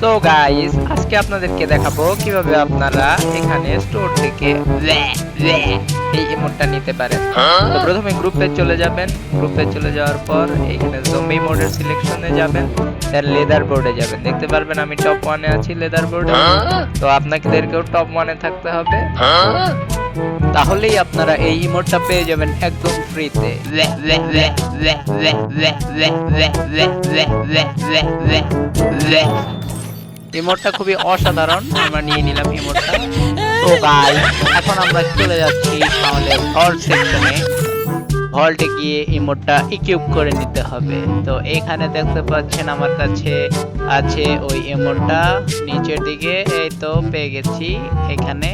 So guys, আজকে আপনাদেরকে দেখাবো কিভাবে আপনারা এখানে স্টোর থেকে এই ইমোটটা নিতে পারেন। তো প্রথমে গ্রুপে চলে যাবেন। গ্রুপে চলে যাওয়ার পর এখানে জম্বি মোডের সিলেকশনে যাবেন, দেন লেদার বোর্ডে যাবেন। দেখতে পারবেন আমি টপ 1 এ আছি লেদার বোর্ডে। তো আপনাদেরকেও টপ 1 এ থাকতে হবে, তাহলেই আপনারা এই ইমোটটা পেয়ে যাবেন একদম ফ্রিতে। ইমোটটা খুবই অসাধারণ, আমরা নিয়ে নিলাম ইমোটটা। তো গাইস, এখন আমরা চলে যাচ্ছি তাহলে ভল্ট সেকশনে। ভল্টে গিয়ে ইমোটটা ইকুইপ করে নিতে হবে। তো এখানে দেখতে পাচ্ছেন আমার কাছে আছে ওই ইমোটটা নিচের দিকে। এই তো পেয়ে গেছি এখানে।